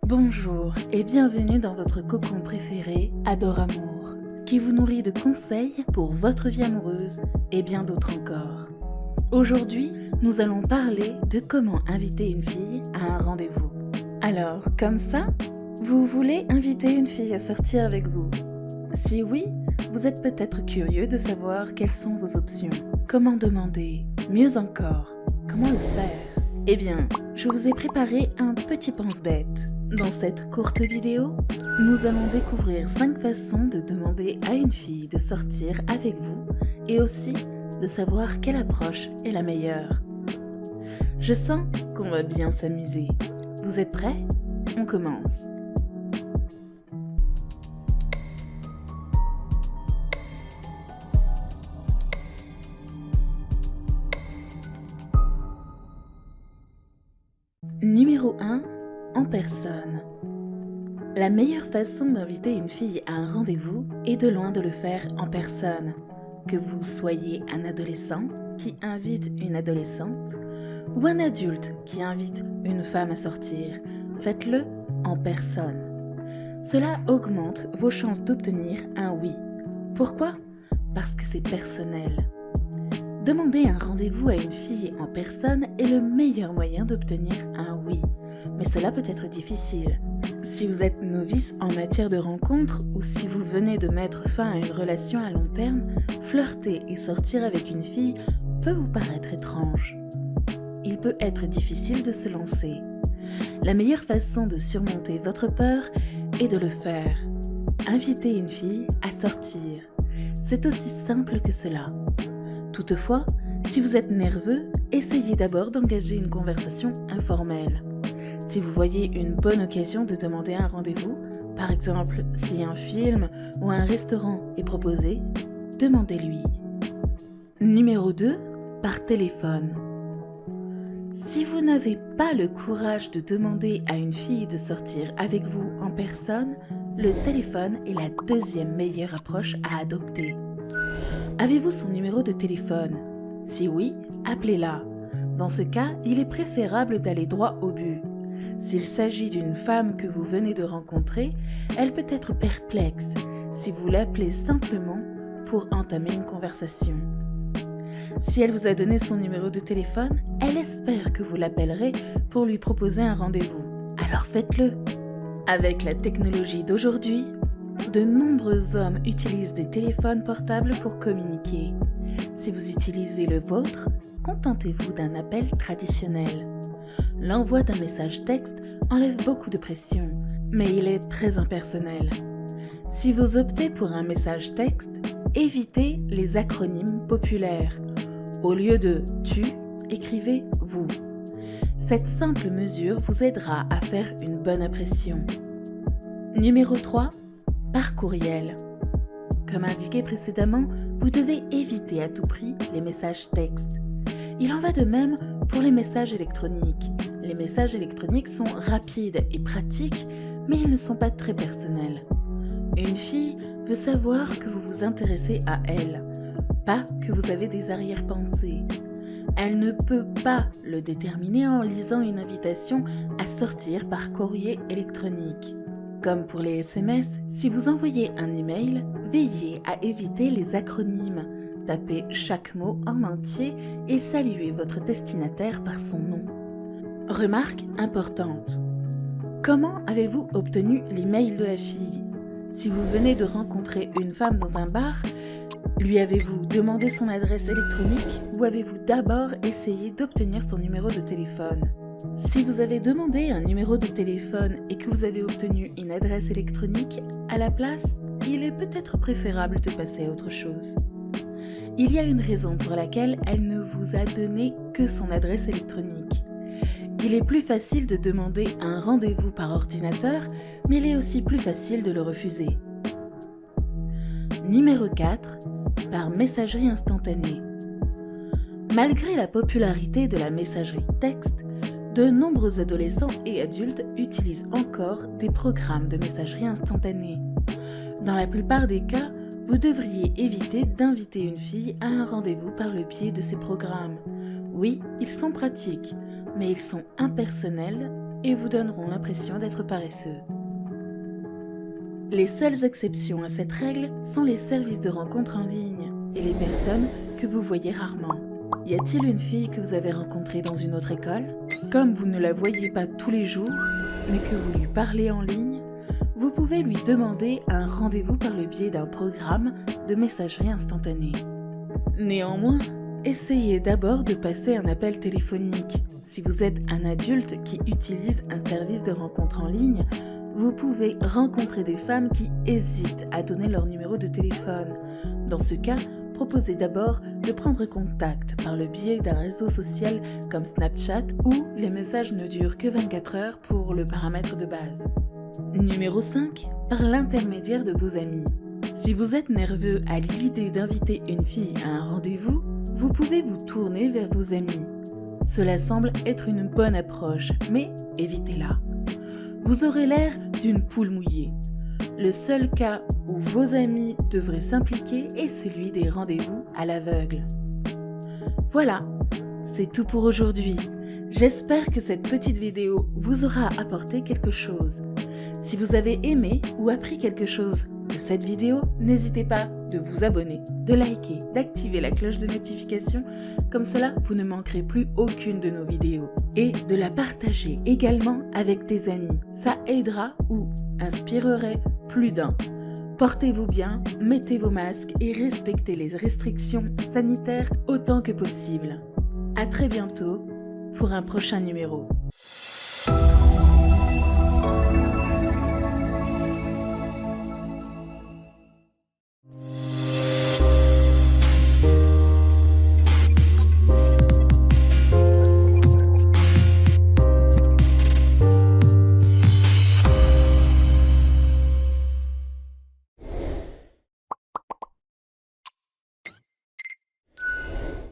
Bonjour et bienvenue dans votre cocon préféré, Adoramour, qui vous nourrit de conseils pour votre vie amoureuse et bien d'autres encore. Aujourd'hui, nous allons parler de comment inviter une fille à un rendez-vous. Alors, comme ça, vous voulez inviter une fille à sortir avec vous? Si oui, vous êtes peut-être curieux de savoir quelles sont vos options. Comment demander? Mieux encore, comment le faire? Eh bien, je vous ai préparé un petit pense-bête. Dans cette courte vidéo, nous allons découvrir 5 façons de demander à une fille de sortir avec vous et aussi de savoir quelle approche est la meilleure. Je sens qu'on va bien s'amuser. Vous êtes prêts? On commence. Numéro 1. En personne. La meilleure façon d'inviter une fille à un rendez-vous est de loin de le faire en personne. Que vous soyez un adolescent qui invite une adolescente ou un adulte qui invite une femme à sortir, faites-le en personne. Cela augmente vos chances d'obtenir un oui. Pourquoi? Parce que c'est personnel. Demander un rendez-vous à une fille en personne est le meilleur moyen d'obtenir un oui. Mais cela peut être difficile. Si vous êtes novice en matière de rencontre ou si vous venez de mettre fin à une relation à long terme, flirter et sortir avec une fille peut vous paraître étrange. Il peut être difficile de se lancer. La meilleure façon de surmonter votre peur est de le faire. Inviter une fille à sortir. C'est aussi simple que cela. Toutefois, si vous êtes nerveux, essayez d'abord d'engager une conversation informelle. Si vous voyez une bonne occasion de demander un rendez-vous, par exemple si un film ou un restaurant est proposé, demandez-lui. Numéro 2. Par téléphone. Si vous n'avez pas le courage de demander à une fille de sortir avec vous en personne, le téléphone est la deuxième meilleure approche à adopter. Avez-vous son numéro de téléphone? Si oui, appelez-la. Dans ce cas, il est préférable d'aller droit au but. S'il s'agit d'une femme que vous venez de rencontrer, elle peut être perplexe si vous l'appelez simplement pour entamer une conversation. Si elle vous a donné son numéro de téléphone, elle espère que vous l'appellerez pour lui proposer un rendez-vous. Alors faites-le. Avec la technologie d'aujourd'hui, de nombreux hommes utilisent des téléphones portables pour communiquer. Si vous utilisez le vôtre, contentez-vous d'un appel traditionnel. L'envoi d'un message texte enlève beaucoup de pression, mais il est très impersonnel. Si vous optez pour un message texte, évitez les acronymes populaires. Au lieu de « tu », écrivez « vous ». Cette simple mesure vous aidera à faire une bonne impression. Numéro 3. Par courriel. Comme indiqué précédemment, vous devez éviter à tout prix les messages textes. Il en va de même pour les messages électroniques. Les messages électroniques sont rapides et pratiques, mais ils ne sont pas très personnels. Une fille veut savoir que vous vous intéressez à elle, pas que vous avez des arrière-pensées. Elle ne peut pas le déterminer en lisant une invitation à sortir par courrier électronique. Comme pour les SMS, si vous envoyez un email, veillez à éviter les acronymes. Tapez chaque mot en entier et saluez votre destinataire par son nom. Remarque importante. Comment avez-vous obtenu l'email de la fille? Si vous venez de rencontrer une femme dans un bar, lui avez-vous demandé son adresse électronique ou avez-vous d'abord essayé d'obtenir son numéro de téléphone? Si vous avez demandé un numéro de téléphone et que vous avez obtenu une adresse électronique, à la place, il est peut-être préférable de passer à autre chose. Il y a une raison pour laquelle elle ne vous a donné que son adresse électronique. Il est plus facile de demander un rendez-vous par ordinateur, mais il est aussi plus facile de le refuser. Numéro 4. Par messagerie instantanée. Malgré la popularité de la messagerie texte, de nombreux adolescents et adultes utilisent encore des programmes de messagerie instantanée. Dans la plupart des cas, vous devriez éviter d'inviter une fille à un rendez-vous par le biais de ces programmes. Oui, ils sont pratiques, mais ils sont impersonnels et vous donneront l'impression d'être paresseux. Les seules exceptions à cette règle sont les services de rencontres en ligne et les personnes que vous voyez rarement. Y a-t-il une fille que vous avez rencontrée dans une autre école? Comme vous ne la voyez pas tous les jours, mais que vous lui parlez en ligne, vous pouvez lui demander un rendez-vous par le biais d'un programme de messagerie instantanée. Néanmoins, essayez d'abord de passer un appel téléphonique. Si vous êtes un adulte qui utilise un service de rencontre en ligne, vous pouvez rencontrer des femmes qui hésitent à donner leur numéro de téléphone. Dans ce cas, proposez d'abord de prendre contact par le biais d'un réseau social comme Snapchat où les messages ne durent que 24 heures pour le paramètre de base. Numéro 5. Par l'intermédiaire de vos amis. Si vous êtes nerveux à l'idée d'inviter une fille à un rendez-vous, vous pouvez vous tourner vers vos amis. Cela semble être une bonne approche, mais évitez-la. Vous aurez l'air d'une poule mouillée. Le seul cas où vos amis devraient s'impliquer est celui des rendez-vous à l'aveugle. Voilà, c'est tout pour aujourd'hui. J'espère que cette petite vidéo vous aura apporté quelque chose. Si vous avez aimé ou appris quelque chose de cette vidéo, n'hésitez pas de vous abonner, de liker, d'activer la cloche de notification, comme cela vous ne manquerez plus aucune de nos vidéos. Et de la partager également avec des amis, ça aidera ou inspirerait plus d'un. Portez-vous bien, mettez vos masques et respectez les restrictions sanitaires autant que possible. À très bientôt pour un prochain numéro.